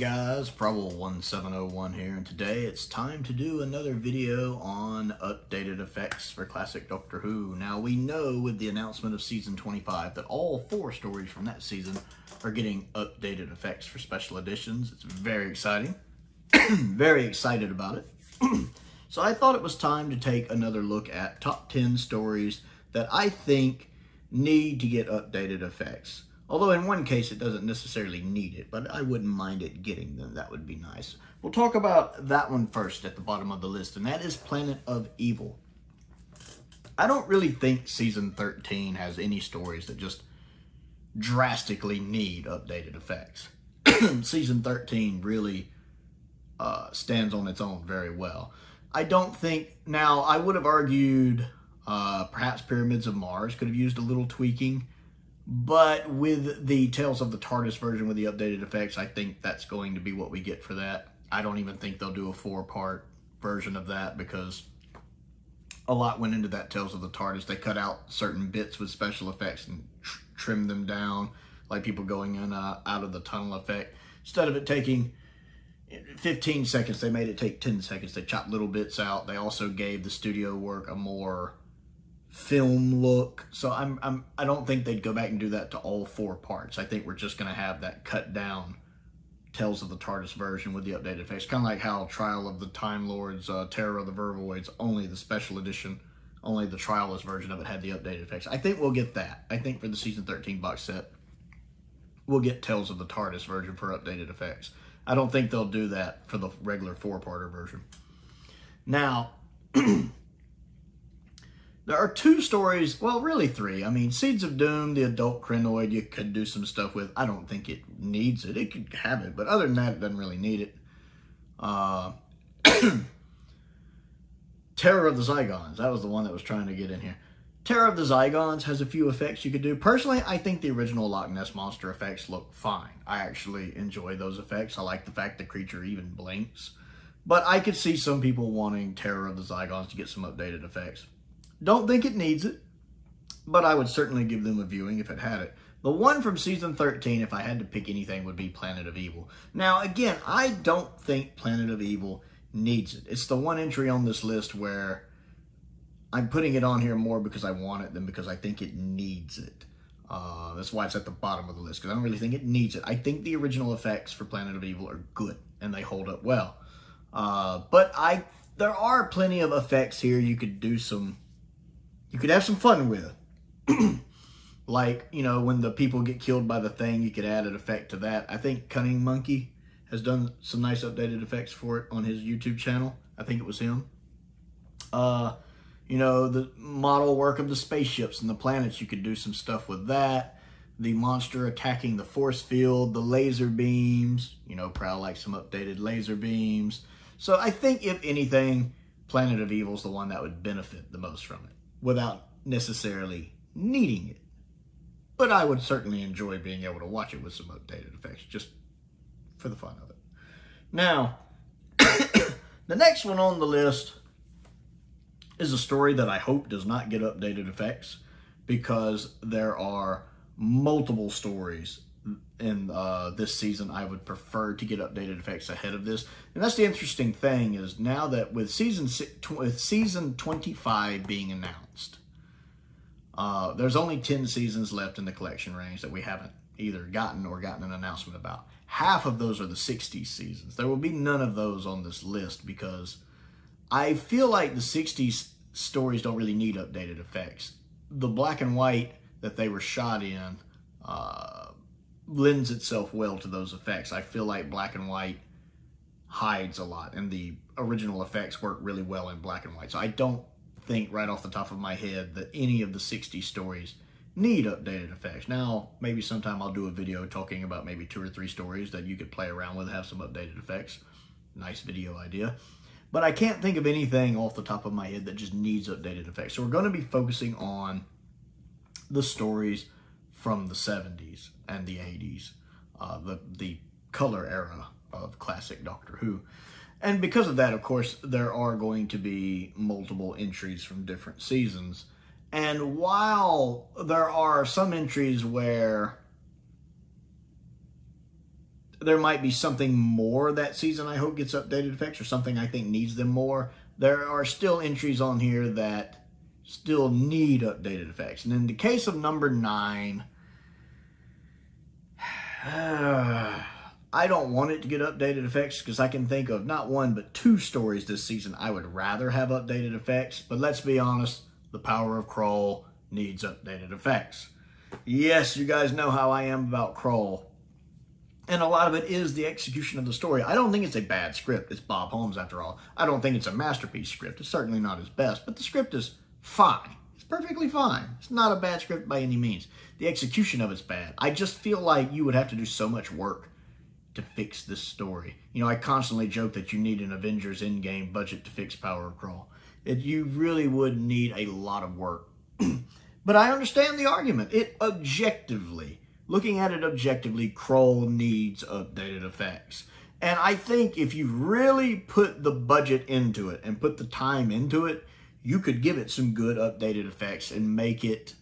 guys, Prowl1701 here, and today it's time to do another video on updated effects for classic Doctor Who. Now, we know with the announcement of season 25 that all 4 stories from that season are getting updated effects for special editions. It's very exciting. Very excited about it. So I thought it was time to take another look at top 10 stories that I think need to get updated effects. Although in one case it doesn't necessarily need it, but I wouldn't mind it getting them. That would be nice. We'll talk about that one first at the bottom of the list, and that is Planet of Evil. I don't really think season 13 has any stories that just drastically need updated effects. Season 13 really stands on its own very well. I don't think, now I would have argued perhaps Pyramids of Mars could have used a little tweaking. But with the Tales of the Tardis version with the updated effects, I think that's going to be what we get for that. I don't even think they'll do a 4-part version of that because a lot went into that Tales of the Tardis. They cut out certain bits with special effects and trimmed them down, like people going in out of the tunnel effect. Instead of it taking 15 seconds, they made it take 10 seconds. They chopped little bits out. They also gave the studio work a more film look. So I don't think they'd go back and do that to all 4 parts. I think we're just going to have that cut down Tales of the TARDIS version with the updated effects. Kind of like how Trial of the Time Lords, Terror of the Vervoids, only the special edition, only the trialless version of it had the updated effects. I think we'll get that. I think for the season 13 box set, we'll get Tales of the TARDIS version for updated effects. I don't think they'll do that for the regular 4-parter version. Now, there are 2 stories, well, really 3. I mean, Seeds of Doom, the adult crinoid, you could do some stuff with. I don't think it needs it. It could have it, but other than that, it doesn't really need it. Terror of the Zygons, that was the one that was trying to get in here. Terror of the Zygons has a few effects you could do. Personally, I think the original Loch Ness Monster effects look fine. I actually enjoy those effects. I like the fact the creature even blinks. But I could see some people wanting Terror of the Zygons to get some updated effects. Don't think it needs it, but I would certainly give them a viewing if it had it. The one from season 13, if I had to pick anything, would be Planet of Evil. Now, again, I don't think Planet of Evil needs it. It's the one entry on this list where I'm putting it on here more because I want it than because I think it needs it. That's why it's at the bottom of the list, because I don't really think it needs it. I think the original effects for Planet of Evil are good, and they hold up well. But there are plenty of effects here you could do some... You could have some fun with it. Like, you know, when the people get killed by the thing, you could add an effect to that. I think Cunning Monkey has done some nice updated effects for it on his YouTube channel. I think it was him. You know, the model work of the spaceships and the planets, you could do some stuff with that. The monster attacking the force field, the laser beams. You know, Prowl likes some updated laser beams. So I think, if anything, Planet of Evil is the one that would benefit the most from it, without necessarily needing it. But I would certainly enjoy being able to watch it with some updated effects, just for the fun of it. Now, the next one on the list is a story that I hope does not get updated effects, because there are multiple stories in this season I would prefer to get updated effects ahead of this. And that's the interesting thing, is now that with season 25 being announced, there's only 10 seasons left in the collection range that we haven't either gotten or gotten an announcement about. Half of those are the 60s seasons. There will be none of those on this list because I feel like the 60s stories don't really need updated effects. The black and white that they were shot in lends itself well to those effects. I feel like black and white hides a lot, and the original effects work really well in black and white. So I don't think right off the top of my head that any of the 60 stories need updated effects. Now, maybe sometime I'll do a video talking about maybe 2 or 3 stories that you could play around with and have some updated effects. Nice video idea. But I can't think of anything off the top of my head that just needs updated effects. So we're going to be focusing on the stories from the 70s and the 80s, the color era of classic Doctor Who. And because of that, of course, there are going to be multiple entries from different seasons. And while there are some entries where there might be something more that season I hope gets updated effects, or something I think needs them more. There are still entries on here that still need updated effects. And in the case of number 9, I don't want it to get updated effects because I can think of not 1 but 2 stories this season I would rather have updated effects. But let's be honest, the power of Prowl needs updated effects. Yes, you guys know how I am about Prowl. And a lot of it is the execution of the story. I don't think it's a bad script. It's Bob Holmes, after all. I don't think it's a masterpiece script. It's certainly not his best, but the script is fine. It's perfectly fine. It's not a bad script by any means. The execution of it's bad. I just feel like you would have to do so much work to fix this story. You know, I constantly joke that you need an Avengers Endgame budget to fix Power of Prowl. You really would need a lot of work. But I understand the argument. Looking at it objectively, Prowl needs updated effects. And I think if you really put the budget into it and put the time into it, you could give it some good updated effects and make it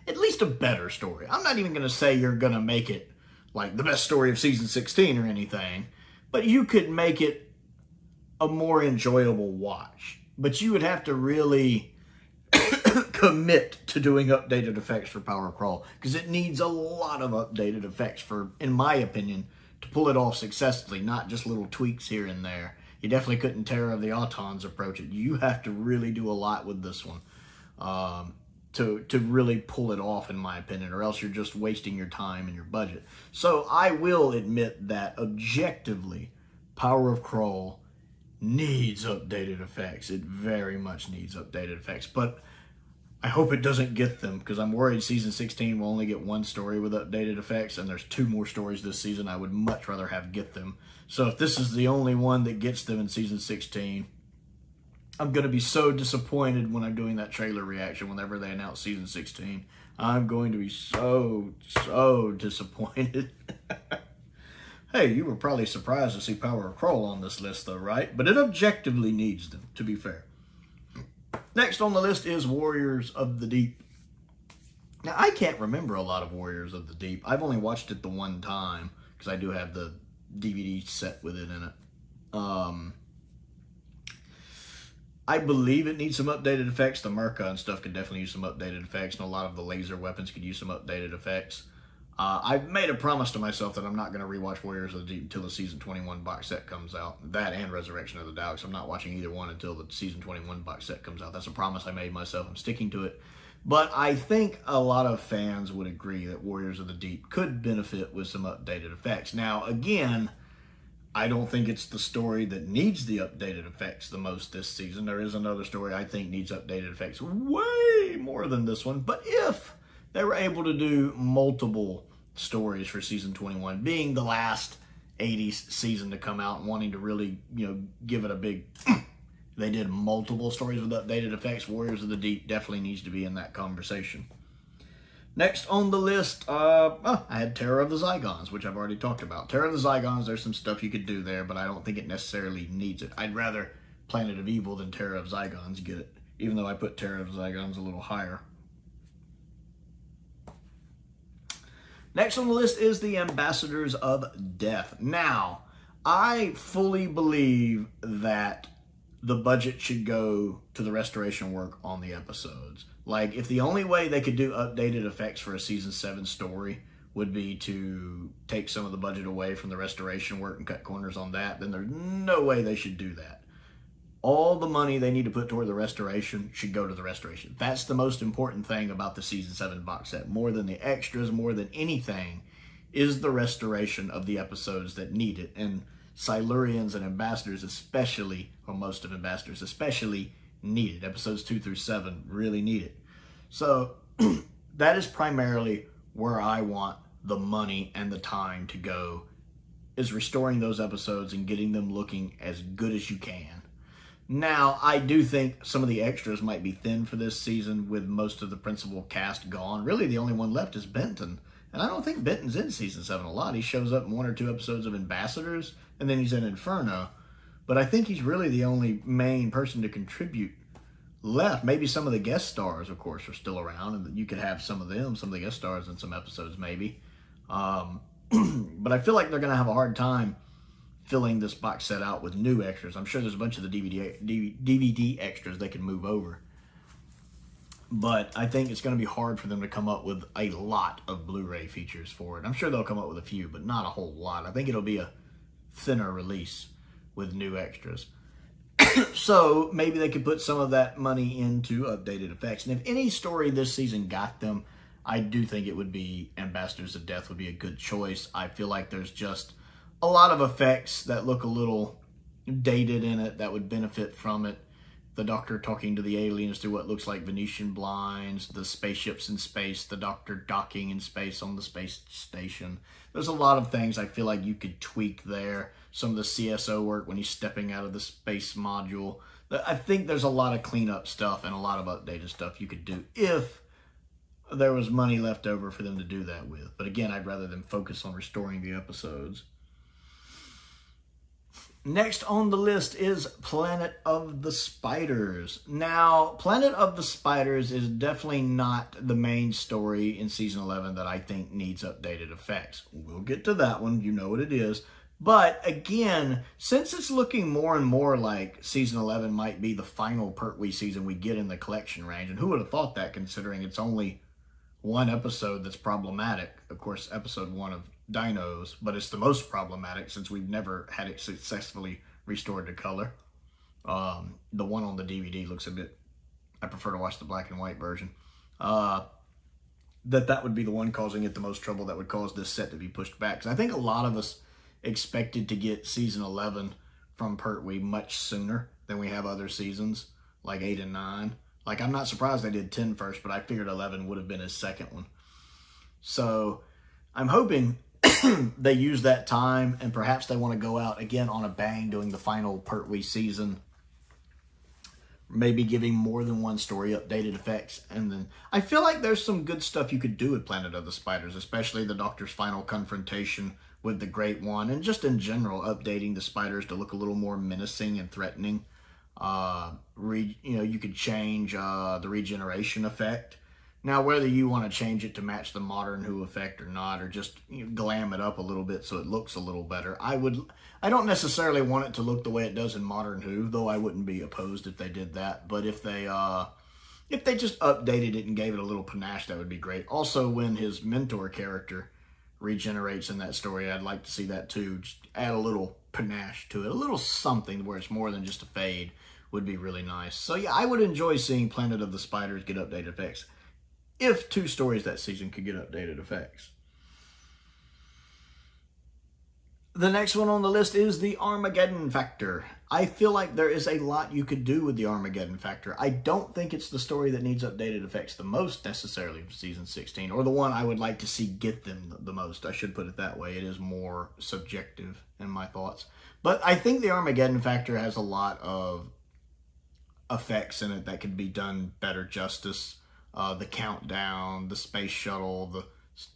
at least a better story. I'm not even going to say you're going to make it like the best story of season 16 or anything, but you could make it a more enjoyable watch. But you would have to really commit to doing updated effects for Power of Prowl, because it needs a lot of updated effects for, in my opinion, to pull it off successfully, not just little tweaks here and there. You definitely couldn't Terror of the Autons approach it. You have to really do a lot with this one to really pull it off, in my opinion, or else you're just wasting your time and your budget. So I will admit that objectively, Power of Prowl needs updated effects. It very much needs updated effects, but I hope it doesn't get them, because I'm worried season 16 will only get 1 story with updated effects, and there's 2 more stories this season I would much rather have get them. So if this is the only one that gets them in season 16, I'm going to be so disappointed when I'm doing that trailer reaction whenever they announce season 16. I'm going to be so disappointed. Hey, you were probably surprised to see Power of Prowl on this list though, right? But it objectively needs them, to be fair. Next on the list is Warriors of the Deep. Now, I can't remember a lot of Warriors of the Deep. I've only watched it the one time, because I do have the DVD set with it in it. I believe it needs some updated effects. The Merca and stuff could definitely use some updated effects, and a lot of the laser weapons could use some updated effects. I've made a promise to myself that I'm not going to rewatch Warriors of the Deep until the Season 21 box set comes out. That and Resurrection of the Daleks. I'm not watching either one until the Season 21 box set comes out. That's a promise I made myself. I'm sticking to it. But I think a lot of fans would agree that Warriors of the Deep could benefit with some updated effects. Now, again, I don't think it's the story that needs the updated effects the most this season. There is another story I think needs updated effects way more than this one. But if they were able to do multiple stories for season 21, being the last 80s season to come out and wanting to really, give it a big... They did multiple stories with updated effects. Warriors of the Deep definitely needs to be in that conversation. Next on the list, I had Terror of the Zygons, which I've already talked about. Terror of the Zygons, there's some stuff you could do there, but I don't think it necessarily needs it. I'd rather Planet of Evil than Terror of Zygons get it, even though I put Terror of Zygons a little higher. Next on the list is the Ambassadors of Death. Now, I fully believe that the budget should go to the restoration work on the episodes. Like, if the only way they could do updated effects for a Season 7 story would be to take some of the budget away from the restoration work and cut corners on that, then there's no way they should do that. All the money they need to put toward the restoration should go to the restoration. That's the most important thing about the Season 7 box set. More than the extras, more than anything, is the restoration of the episodes that need it. And Silurians and Ambassadors especially, or most of Ambassadors especially, need it. Episodes 2 through 7 really need it. So that is primarily where I want the money and the time to go, is restoring those episodes and getting them looking as good as you can. Now, I do think some of the extras might be thin for this season with most of the principal cast gone. Really, the only one left is Benton. And I don't think Benton's in Season 7 a lot. He shows up in 1 or 2 episodes of Ambassadors, and then he's in Inferno. But I think he's really the only main person to contribute left. Maybe some of the guest stars, of course, are still around, and you could have some of them, some of the guest stars in some episodes maybe. But I feel like they're going to have a hard time filling this box set out with new extras. I'm sure there's a bunch of the DVD extras they can move over. But I think it's going to be hard for them to come up with a lot of Blu-ray features for it. I'm sure they'll come up with a few, but not a whole lot. I think it'll be a thinner release with new extras. So maybe they could put some of that money into updated effects. And if any story this season got them, I do think it would be Ambassadors of Death would be a good choice. I feel like there's just a lot of effects that look a little dated in it that would benefit from it. The Doctor talking to the aliens through what looks like Venetian blinds, the spaceships in space, the Doctor docking in space on the space station. There's a lot of things I feel like you could tweak there. Some of the CSO work when he's stepping out of the space module. I think there's a lot of cleanup stuff and a lot of updated stuff you could do if there was money left over for them to do that with. But again, I'd rather them focus on restoring the episodes. Next on the list is Planet of the Spiders. Now, Planet of the Spiders is definitely not the main story in Season 11 that I think needs updated effects. We'll get to that one. You know what it is. But again, since it's looking more and more like Season 11 might be the final Pertwee season we get in the collection range, and who would have thought that considering it's only one episode that's problematic. Of course, episode 1 of Dinos, but it's the most problematic since we've never had it successfully restored to color. The one on the DVD looks a bit, I prefer to watch the black and white version. That would be the one causing it the most trouble that would cause this set to be pushed back. Because I think a lot of us expected to get Season 11 from Pertwee much sooner than we have other seasons, like 8 and 9. Like, I'm not surprised they did 10 first, but I figured 11 would have been his second one. So, I'm hoping they use that time, and perhaps they want to go out again on a bang doing the final Pertwee season. Maybe giving more than one story updated effects. And then, I feel like there's some good stuff you could do with Planet of the Spiders, especially the Doctor's final confrontation with the Great One, and just in general, updating the spiders to look a little more menacing and threatening. You could change the regeneration effect. Now, whether you want to change it to match the modern Who effect or not, or just glam it up a little bit so it looks a little better, I don't necessarily want it to look the way it does in modern Who, though I wouldn't be opposed if they did that. But if they just updated it and gave it a little panache, that would be great. Also, when his mentor character regenerates in that story, I'd like to see that too. Just add a little panache to it, a little something where it's more than just a fade would be really nice. So yeah, I would enjoy seeing Planet of the Spiders get updated effects if 2 stories that season could get updated effects. The next one on the list is the Armageddon Factor. I feel like there is a lot you could do with the Armageddon Factor. I don't think it's the story that needs updated effects the most necessarily for Season 16, or the one I would like to see get them the most. I should put it that way. It is more subjective in my thoughts. But I think the Armageddon Factor has a lot of effects in it that could be done better justice. The countdown, the space shuttle,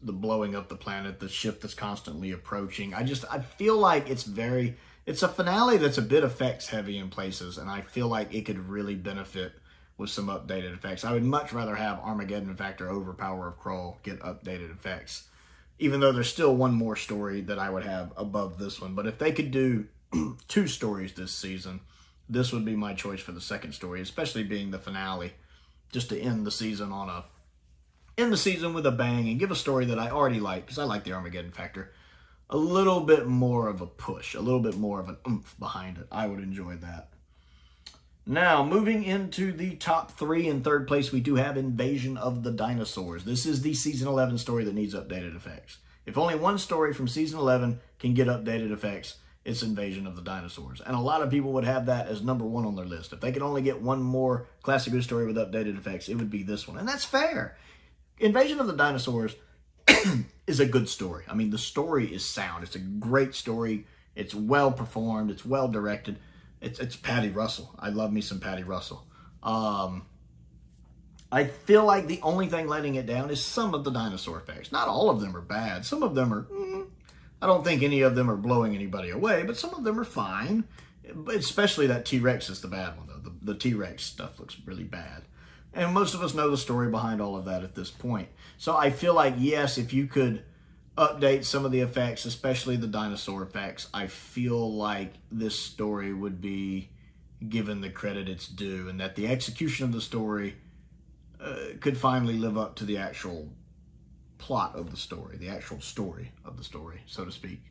the blowing up the planet, the ship that's constantly approaching. I feel like it's a finale that's a bit effects heavy in places, and I feel like it could really benefit with some updated effects. I would much rather have Armageddon Factor over Power of Prowl get updated effects, even though there's still one more story that I would have above this one. But if they could do 2 stories this season, this would be my choice for the second story, especially being the finale, just to end the season with a bang and give a story that I already like, because I like the Armageddon Factor, a little bit more of a push, a little bit more of an oomph behind it. I would enjoy that. Now, moving into the top 3, in third place, we do have Invasion of the Dinosaurs. This is the Season 11 story that needs updated effects. If only one story from Season 11 can get updated effects, it's Invasion of the Dinosaurs. And a lot of people would have that as number 1 on their list. If they could only get one more Classic Who story with updated effects, it would be this one. And that's fair. Invasion of the Dinosaurs is a good story. I mean, the story is sound. It's a great story. It's well performed. It's well directed. It's Patty Russell. I love me some Patty Russell. I feel like the only thing letting it down is some of the dinosaur effects. Not all of them are bad. Some of them are... I don't think any of them are blowing anybody away, but some of them are fine. Especially that T-Rex is the bad one, though. The T-Rex stuff looks really bad. And most of us know the story behind all of that at this point. So I feel like, yes, if you could update some of the effects, especially the dinosaur effects, I feel like this story would be given the credit it's due, and that the execution of the story could finally live up to the actual plot of the story, the actual story of the story, so to speak.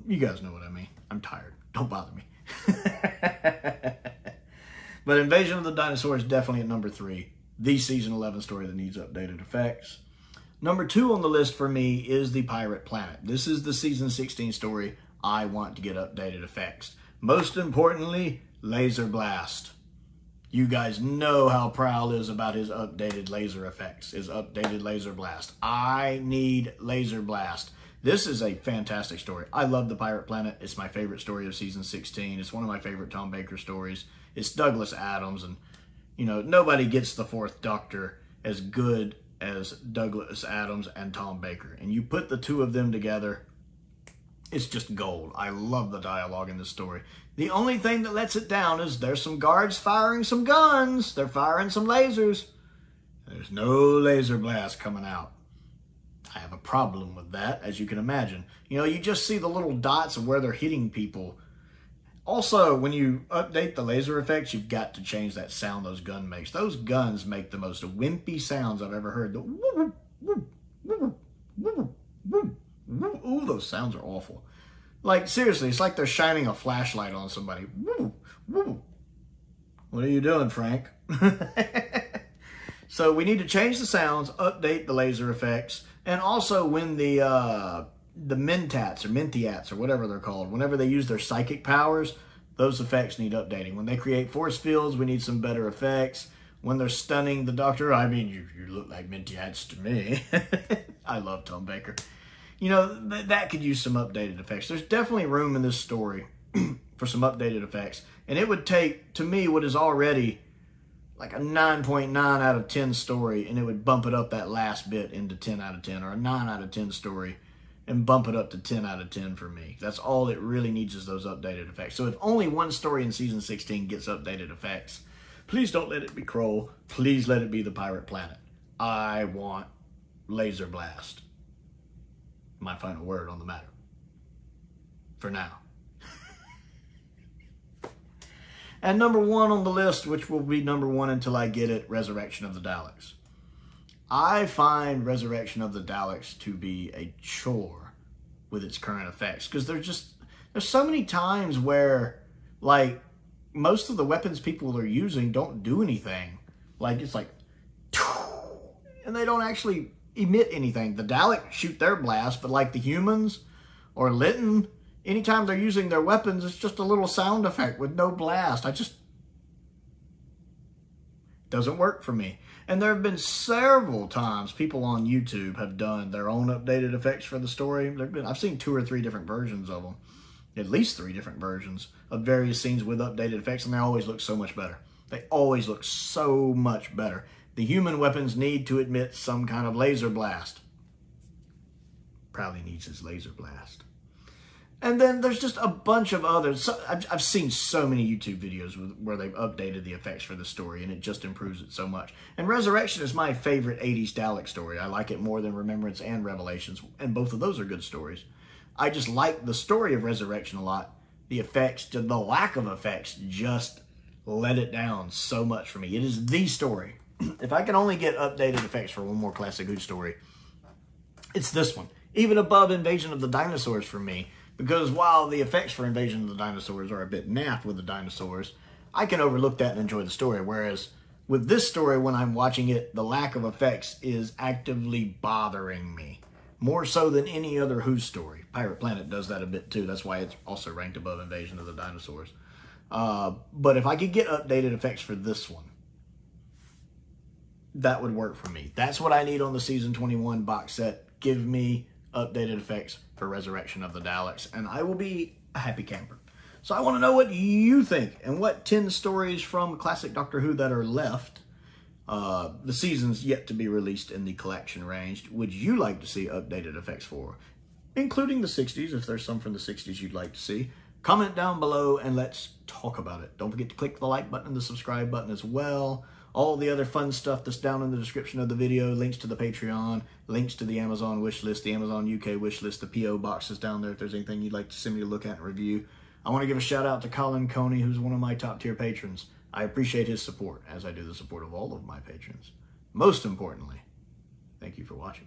You guys know what I mean. I'm tired. Don't bother me. But Invasion of the Dinosaur is definitely at number 3. The Season 11 story that needs updated effects. Number 2 on the list for me is the Pirate Planet. This is the Season 16 story I want to get updated effects. Most importantly, Laser Blast. You guys know how Prowl is about his updated laser effects, his updated Laser Blast. I need Laser Blast. This is a fantastic story. I love the Pirate Planet. It's my favorite story of Season 16. It's one of my favorite Tom Baker stories. It's Douglas Adams, and, you know, nobody gets the 4th Doctor as good as Douglas Adams and Tom Baker. And you put the two of them together, it's just gold. I love the dialogue in this story. The only thing that lets it down is there's some guards firing some guns. They're firing some lasers. There's no laser blast coming out. I have a problem with that, as you can imagine. You know, you just see the little dots of where they're hitting people. Also, when you update the laser effects, you've got to change that sound those guns make. Those guns make the most wimpy sounds I've ever heard. Ooh, those sounds are awful. Like, seriously, it's like they're shining a flashlight on somebody. What are you doing, Frank? So we need to change the sounds, update the laser effects, and also when the Mentats or Mentiats or whatever they're called, whenever they use their psychic powers, those effects need updating. When they create force fields, we need some better effects. When they're stunning the Doctor, I mean, you look like Mentiats to me. I love Tom Baker. You know, that could use some updated effects. There's definitely room in this story for some updated effects. And it would take, to me, what is already like a 9.9 out of 10 story, and it would bump it up that last bit into 10 out of 10, or a 9 out of 10 story, and bump it up to 10 out of 10 for me. That's all it really needs, is those updated effects. So if only one story in Season 16 gets updated effects, please don't let it be Kroll. Please let it be the Pirate Planet. I want Laser Blast. My final word on the matter. For now. And number 1 on the list, which will be number 1 until I get it, Resurrection of the Daleks. I find Resurrection of the Daleks to be a chore with its current effects, because there's so many times where, like, most of the weapons people are using don't do anything. Like, it's like, and they don't actually emit anything. The Daleks shoot their blast, but like the humans or Lytton, anytime they're using their weapons, it's just a little sound effect with no blast. Doesn't work for me. And there have been several times people on YouTube have done their own updated effects for the story. I've seen 2 or 3 different versions of them. At least 3 different versions of various scenes with updated effects, and they always look so much better. They always look so much better. The human weapons need to emit some kind of laser blast. Probably needs his laser blast. And then there's just a bunch of others. So I've seen so many YouTube videos where they've updated the effects for the story, and it just improves it so much. And Resurrection is my favorite 80s Dalek story. I like it more than Remembrance and Revelations, and both of those are good stories. I just like the story of Resurrection a lot. The effects, the lack of effects, just let it down so much for me. It is the story. If I can only get updated effects for one more Classic Who story, it's this one. Even above Invasion of the Dinosaurs for me. Because while the effects for Invasion of the Dinosaurs are a bit naff with the dinosaurs, I can overlook that and enjoy the story. Whereas with this story, when I'm watching it, the lack of effects is actively bothering me. More so than any other Who story. Pirate Planet does that a bit too. That's why it's also ranked above Invasion of the Dinosaurs. But if I could get updated effects for this one, that would work for me. That's what I need on the Season 21 box set. Give me updated effects for Resurrection of the Daleks, and I will be a happy camper. So I want to know what you think, and what 10 stories from Classic Doctor Who that are left, the seasons yet to be released in the collection range, would you like to see updated effects for? Including the 60s, if there's some from the 60s you'd like to see. Comment down below and let's talk about it. Don't forget to click the like button and the subscribe button as well. all the other fun stuff that's down in the description of the video, links to the Patreon, links to the Amazon wish list, the Amazon UK wish list, the PO boxes down there if there's anything you'd like to send me to look at and review. I want to give a shout out to Colin Coney, who's one of my top tier patrons. I appreciate his support, as I do the support of all of my patrons. Most importantly, thank you for watching.